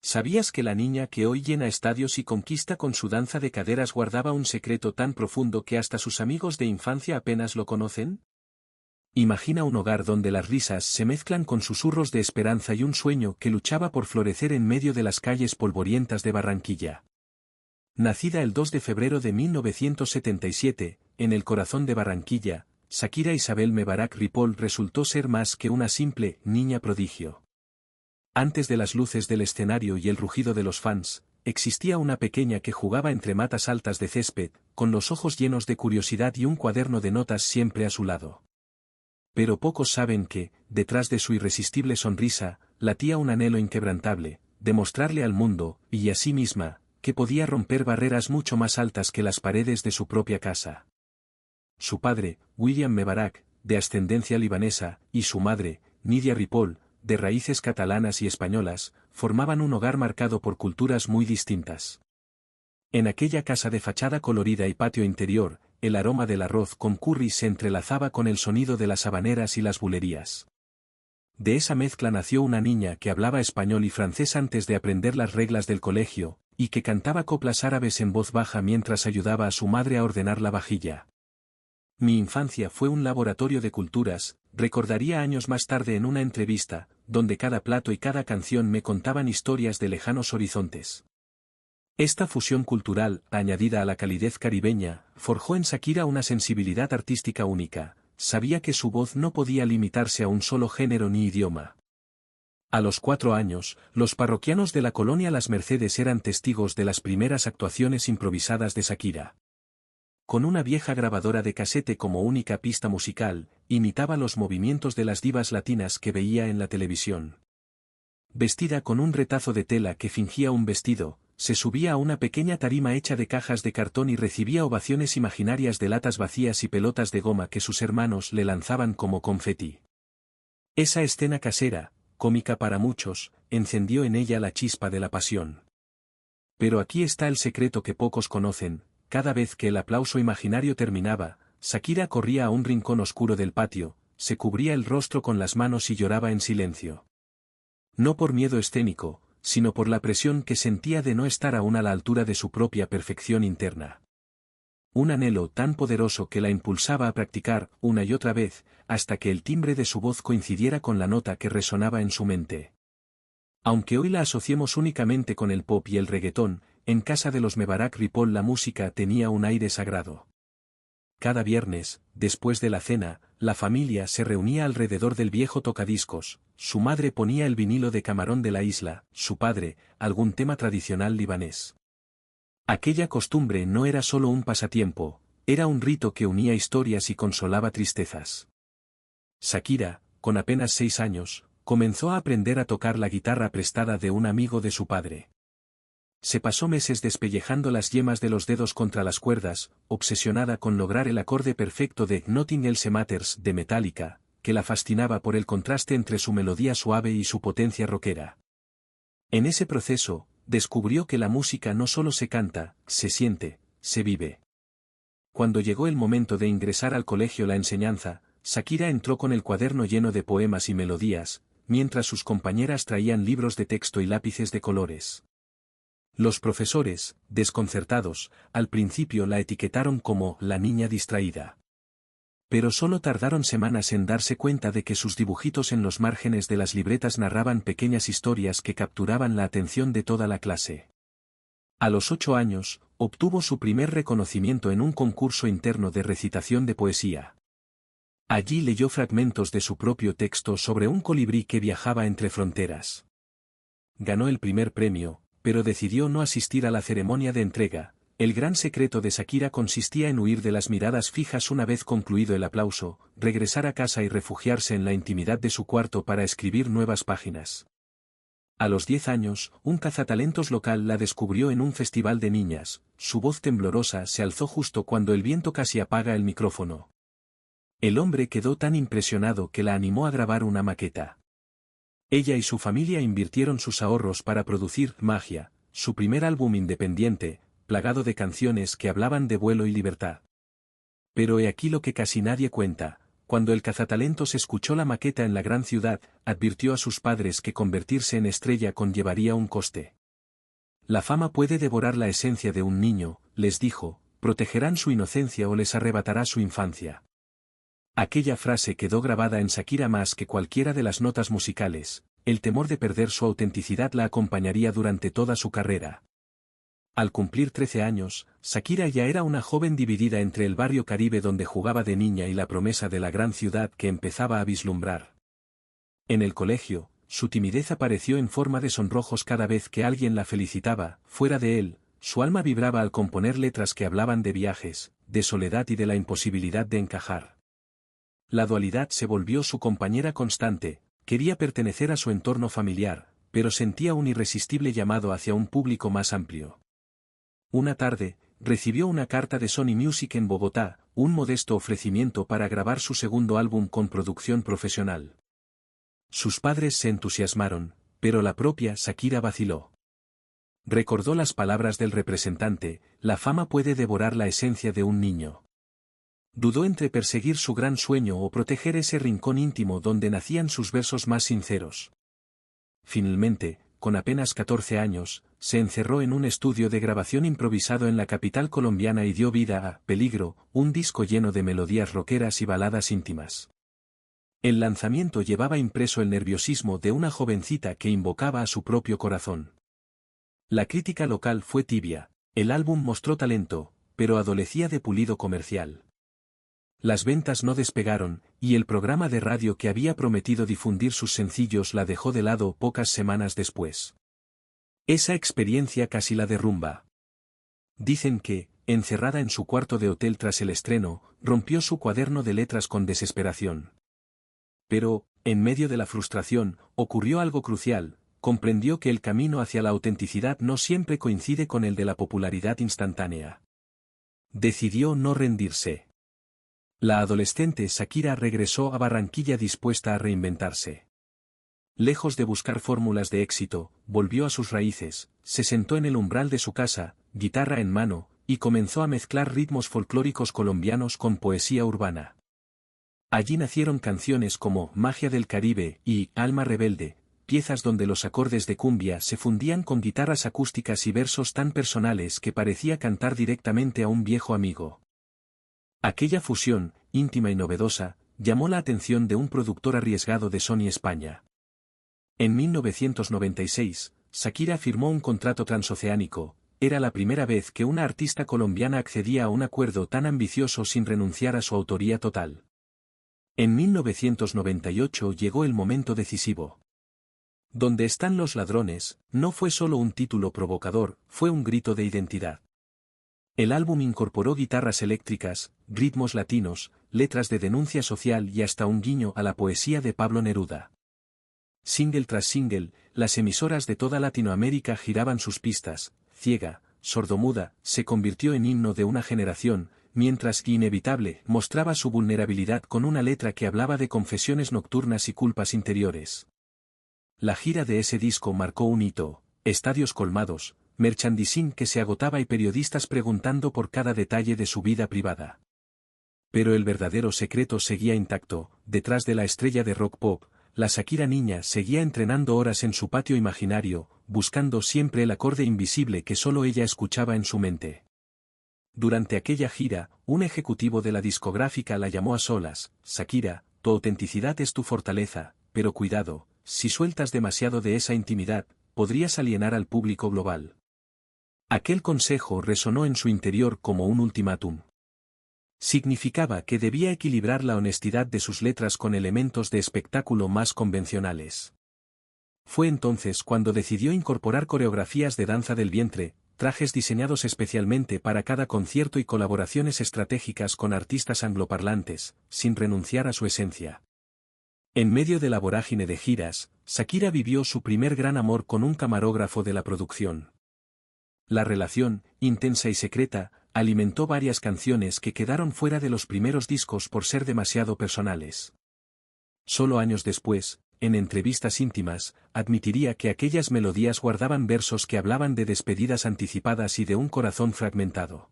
¿Sabías que la niña que hoy llena estadios y conquista con su danza de caderas guardaba un secreto tan profundo que hasta sus amigos de infancia apenas lo conocen? Imagina un hogar donde las risas se mezclan con susurros de esperanza y un sueño que luchaba por florecer en medio de las calles polvorientas de Barranquilla. Nacida el 2 de febrero de 1977, en el corazón de Barranquilla, Shakira Isabel Mebarak Ripoll resultó ser más que una simple niña prodigio. Antes de las luces del escenario y el rugido de los fans, existía una pequeña que jugaba entre matas altas de césped, con los ojos llenos de curiosidad y un cuaderno de notas siempre a su lado. Pero pocos saben que, detrás de su irresistible sonrisa, latía un anhelo inquebrantable, de mostrarle al mundo, y a sí misma, que podía romper barreras mucho más altas que las paredes de su propia casa. Su padre, William Mebarak, de ascendencia libanesa, y su madre, Nidia Ripoll, de raíces catalanas y españolas, formaban un hogar marcado por culturas muy distintas. En aquella casa de fachada colorida y patio interior, el aroma del arroz con curry se entrelazaba con el sonido de las habaneras y las bulerías. De esa mezcla nació una niña que hablaba español y francés antes de aprender las reglas del colegio, y que cantaba coplas árabes en voz baja mientras ayudaba a su madre a ordenar la vajilla. Mi infancia fue un laboratorio de culturas, recordaría años más tarde en una entrevista, donde cada plato y cada canción me contaban historias de lejanos horizontes. Esta fusión cultural, añadida a la calidez caribeña, forjó en Shakira una sensibilidad artística única. Sabía que su voz no podía limitarse a un solo género ni idioma. A los 4 años, los parroquianos de la colonia Las Mercedes eran testigos de las primeras actuaciones improvisadas de Shakira. Con una vieja grabadora de casete como única pista musical, imitaba los movimientos de las divas latinas que veía en la televisión. Vestida con un retazo de tela que fingía un vestido, se subía a una pequeña tarima hecha de cajas de cartón y recibía ovaciones imaginarias de latas vacías y pelotas de goma que sus hermanos le lanzaban como confeti. Esa escena casera, cómica para muchos, encendió en ella la chispa de la pasión. Pero aquí está el secreto que pocos conocen: cada vez que el aplauso imaginario terminaba, Shakira corría a un rincón oscuro del patio, se cubría el rostro con las manos y lloraba en silencio. No por miedo escénico, sino por la presión que sentía de no estar aún a la altura de su propia perfección interna. Un anhelo tan poderoso que la impulsaba a practicar, una y otra vez, hasta que el timbre de su voz coincidiera con la nota que resonaba en su mente. Aunque hoy la asociemos únicamente con el pop y el reggaetón, en casa de los Mebarak Ripoll la música tenía un aire sagrado. Cada viernes, después de la cena, la familia se reunía alrededor del viejo tocadiscos. Su madre ponía el vinilo de Camarón de la Isla, su padre, algún tema tradicional libanés. Aquella costumbre no era solo un pasatiempo, era un rito que unía historias y consolaba tristezas. Shakira, con apenas 6 años, comenzó a aprender a tocar la guitarra prestada de un amigo de su padre. Se pasó meses despellejando las yemas de los dedos contra las cuerdas, obsesionada con lograr el acorde perfecto de Nothing Else Matters de Metallica, que la fascinaba por el contraste entre su melodía suave y su potencia rockera. En ese proceso, descubrió que la música no solo se canta, se siente, se vive. Cuando llegó el momento de ingresar al colegio La Enseñanza, Shakira entró con el cuaderno lleno de poemas y melodías, mientras sus compañeras traían libros de texto y lápices de colores. Los profesores, desconcertados, al principio la etiquetaron como la niña distraída. Pero solo tardaron semanas en darse cuenta de que sus dibujitos en los márgenes de las libretas narraban pequeñas historias que capturaban la atención de toda la clase. A los 8 años, obtuvo su primer reconocimiento en un concurso interno de recitación de poesía. Allí leyó fragmentos de su propio texto sobre un colibrí que viajaba entre fronteras. Ganó el primer premio, pero decidió no asistir a la ceremonia de entrega. El gran secreto de Shakira consistía en huir de las miradas fijas una vez concluido el aplauso, regresar a casa y refugiarse en la intimidad de su cuarto para escribir nuevas páginas. A los 10 años, un cazatalentos local la descubrió en un festival de niñas. Su voz temblorosa se alzó justo cuando el viento casi apaga el micrófono. El hombre quedó tan impresionado que la animó a grabar una maqueta. Ella y su familia invirtieron sus ahorros para producir Magia, su primer álbum independiente, plagado de canciones que hablaban de vuelo y libertad. Pero he aquí lo que casi nadie cuenta: Cuando el cazatalentos escuchó la maqueta en la gran ciudad, advirtió a sus padres que convertirse en estrella conllevaría un coste. La fama puede devorar la esencia de un niño, les dijo, protegerán su inocencia o les arrebatará su infancia. Aquella frase quedó grabada en Shakira más que cualquiera de las notas musicales, el temor de perder su autenticidad la acompañaría durante toda su carrera. Al cumplir 13 años, Shakira ya era una joven dividida entre el barrio Caribe donde jugaba de niña y la promesa de la gran ciudad que empezaba a vislumbrar. En el colegio, su timidez apareció en forma de sonrojos cada vez que alguien la felicitaba, fuera de él, su alma vibraba al componer letras que hablaban de viajes, de soledad y de la imposibilidad de encajar. La dualidad se volvió su compañera constante, quería pertenecer a su entorno familiar, pero sentía un irresistible llamado hacia un público más amplio. Una tarde, recibió una carta de Sony Music en Bogotá, un modesto ofrecimiento para grabar su segundo álbum con producción profesional. Sus padres se entusiasmaron, pero la propia Shakira vaciló. Recordó las palabras del representante, la fama puede devorar la esencia de un niño. Dudó entre perseguir su gran sueño o proteger ese rincón íntimo donde nacían sus versos más sinceros. Finalmente, con apenas 14 años, se encerró en un estudio de grabación improvisado en la capital colombiana y dio vida a Peligro, un disco lleno de melodías rockeras y baladas íntimas. El lanzamiento llevaba impreso el nerviosismo de una jovencita que invocaba a su propio corazón. La crítica local fue tibia, el álbum mostró talento, pero adolecía de pulido comercial. Las ventas no despegaron, y el programa de radio que había prometido difundir sus sencillos la dejó de lado pocas semanas después. Esa experiencia casi la derrumba. Dicen que, encerrada en su cuarto de hotel tras el estreno, rompió su cuaderno de letras con desesperación. Pero, en medio de la frustración, ocurrió algo crucial, comprendió que el camino hacia la autenticidad no siempre coincide con el de la popularidad instantánea. Decidió no rendirse. La adolescente Shakira regresó a Barranquilla dispuesta a reinventarse. Lejos de buscar fórmulas de éxito, volvió a sus raíces, se sentó en el umbral de su casa, guitarra en mano, y comenzó a mezclar ritmos folclóricos colombianos con poesía urbana. Allí nacieron canciones como Magia del Caribe y Alma Rebelde, piezas donde los acordes de cumbia se fundían con guitarras acústicas y versos tan personales que parecía cantar directamente a un viejo amigo. Aquella fusión, íntima y novedosa, llamó la atención de un productor arriesgado de Sony España. En 1996, Shakira firmó un contrato transoceánico, era la primera vez que una artista colombiana accedía a un acuerdo tan ambicioso sin renunciar a su autoría total. En 1998 llegó el momento decisivo. ¿Dónde están los ladrones? No fue solo un título provocador, fue un grito de identidad. El álbum incorporó guitarras eléctricas, ritmos latinos, letras de denuncia social y hasta un guiño a la poesía de Pablo Neruda. Single tras single, las emisoras de toda Latinoamérica giraban sus pistas, Ciega, Sordomuda, se convirtió en himno de una generación, mientras que Inevitable mostraba su vulnerabilidad con una letra que hablaba de confesiones nocturnas y culpas interiores. La gira de ese disco marcó un hito, estadios colmados, merchandising que se agotaba y periodistas preguntando por cada detalle de su vida privada. Pero el verdadero secreto seguía intacto, detrás de la estrella de rock pop, la Shakira niña seguía entrenando horas en su patio imaginario, buscando siempre el acorde invisible que solo ella escuchaba en su mente. Durante aquella gira, un ejecutivo de la discográfica la llamó a solas: Shakira, tu autenticidad es tu fortaleza, pero cuidado, si sueltas demasiado de esa intimidad, podrías alienar al público global. Aquel consejo resonó en su interior como un ultimátum. Significaba que debía equilibrar la honestidad de sus letras con elementos de espectáculo más convencionales. Fue entonces cuando decidió incorporar coreografías de danza del vientre, trajes diseñados especialmente para cada concierto y colaboraciones estratégicas con artistas angloparlantes, sin renunciar a su esencia. En medio de la vorágine de giras, Shakira vivió su primer gran amor con un camarógrafo de la producción. La relación, intensa y secreta, alimentó varias canciones que quedaron fuera de los primeros discos por ser demasiado personales. Solo años después, en entrevistas íntimas, admitiría que aquellas melodías guardaban versos que hablaban de despedidas anticipadas y de un corazón fragmentado.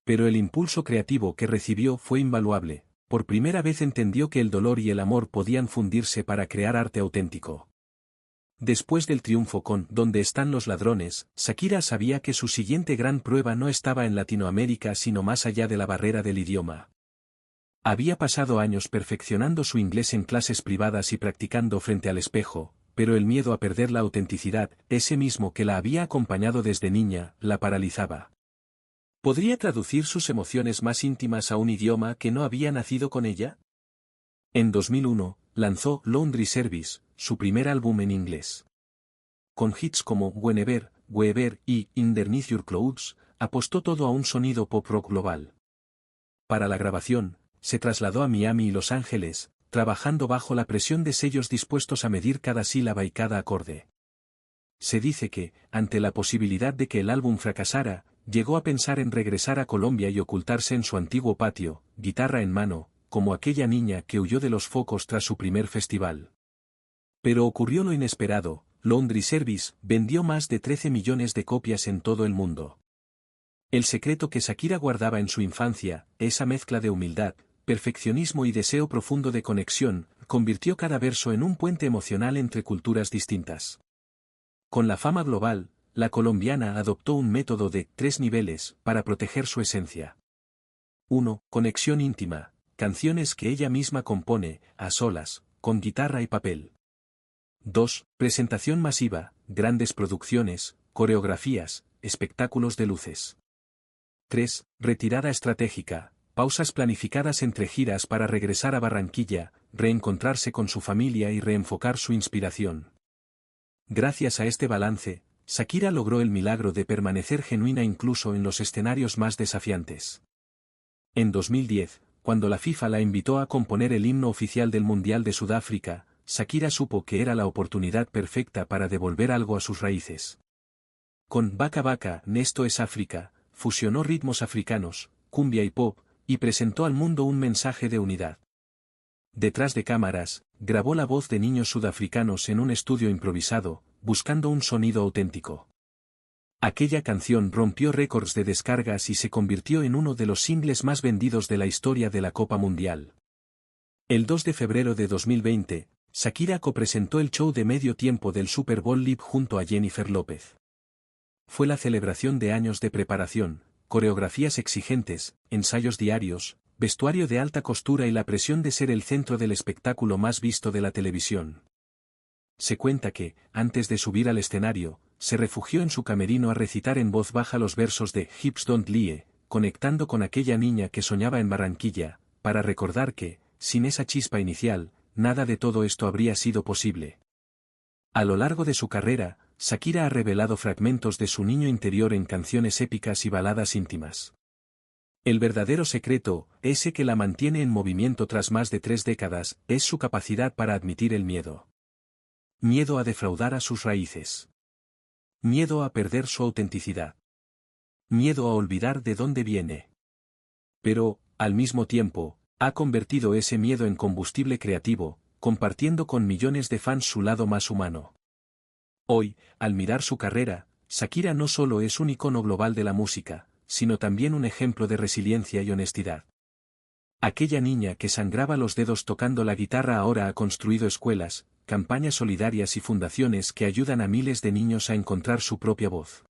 Pero el impulso creativo que recibió fue invaluable. Por primera vez entendió que el dolor y el amor podían fundirse para crear arte auténtico. Después del triunfo con ¿Dónde están los ladrones?, Shakira sabía que su siguiente gran prueba no estaba en Latinoamérica sino más allá de la barrera del idioma. Había pasado años perfeccionando su inglés en clases privadas y practicando frente al espejo, pero el miedo a perder la autenticidad, ese mismo que la había acompañado desde niña, la paralizaba. ¿Podría traducir sus emociones más íntimas a un idioma que no había nacido con ella? En 2001, lanzó Laundry Service, su primer álbum en inglés. Con hits como Whenever, Wherever y Underneath Your Clothes, apostó todo a un sonido pop rock global. Para la grabación, se trasladó a Miami y Los Ángeles, trabajando bajo la presión de sellos dispuestos a medir cada sílaba y cada acorde. Se dice que, ante la posibilidad de que el álbum fracasara, llegó a pensar en regresar a Colombia y ocultarse en su antiguo patio, guitarra en mano, como aquella niña que huyó de los focos tras su primer festival. Pero ocurrió lo inesperado, Laundry Service vendió más de 13 millones de copias en todo el mundo. El secreto que Shakira guardaba en su infancia, esa mezcla de humildad, perfeccionismo y deseo profundo de conexión, convirtió cada verso en un puente emocional entre culturas distintas. Con la fama global, la colombiana adoptó un método de 3 niveles para proteger su esencia. 1. Conexión íntima, canciones que ella misma compone, a solas, con guitarra y papel. 2. Presentación masiva, grandes producciones, coreografías, espectáculos de luces. 3. Retirada estratégica, pausas planificadas entre giras para regresar a Barranquilla, reencontrarse con su familia y reenfocar su inspiración. Gracias a este balance, Shakira logró el milagro de permanecer genuina incluso en los escenarios más desafiantes. En 2010, cuando la FIFA la invitó a componer el himno oficial del Mundial de Sudáfrica, Shakira supo que era la oportunidad perfecta para devolver algo a sus raíces. Con Baka Baka, Nesto es África, fusionó ritmos africanos, cumbia y pop, y presentó al mundo un mensaje de unidad. Detrás de cámaras, grabó la voz de niños sudafricanos en un estudio improvisado, buscando un sonido auténtico. Aquella canción rompió récords de descargas y se convirtió en uno de los singles más vendidos de la historia de la Copa Mundial. El 2 de febrero de 2020, Shakira copresentó el show de medio tiempo del Super Bowl Live junto a Jennifer López. Fue la celebración de años de preparación, coreografías exigentes, ensayos diarios, vestuario de alta costura y la presión de ser el centro del espectáculo más visto de la televisión. Se cuenta que, antes de subir al escenario, se refugió en su camerino a recitar en voz baja los versos de Hips Don't Lie, conectando con aquella niña que soñaba en Barranquilla, para recordar que, sin esa chispa inicial, nada de todo esto habría sido posible. A lo largo de su carrera, Shakira ha revelado fragmentos de su niño interior en canciones épicas y baladas íntimas. El verdadero secreto, ese que la mantiene en movimiento tras más de 3 décadas, es su capacidad para admitir el miedo. Miedo a defraudar a sus raíces. Miedo a perder su autenticidad. Miedo a olvidar de dónde viene. Pero, al mismo tiempo, ha convertido ese miedo en combustible creativo, compartiendo con millones de fans su lado más humano. Hoy, al mirar su carrera, Shakira no solo es un icono global de la música, sino también un ejemplo de resiliencia y honestidad. Aquella niña que sangraba los dedos tocando la guitarra ahora ha construido escuelas, campañas solidarias y fundaciones que ayudan a miles de niños a encontrar su propia voz.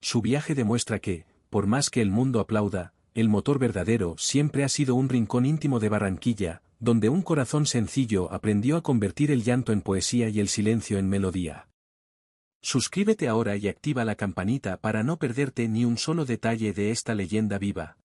Su viaje demuestra que, por más que el mundo aplauda, el motor verdadero siempre ha sido un rincón íntimo de Barranquilla, donde un corazón sencillo aprendió a convertir el llanto en poesía y el silencio en melodía. Suscríbete ahora y activa la campanita para no perderte ni un solo detalle de esta leyenda viva.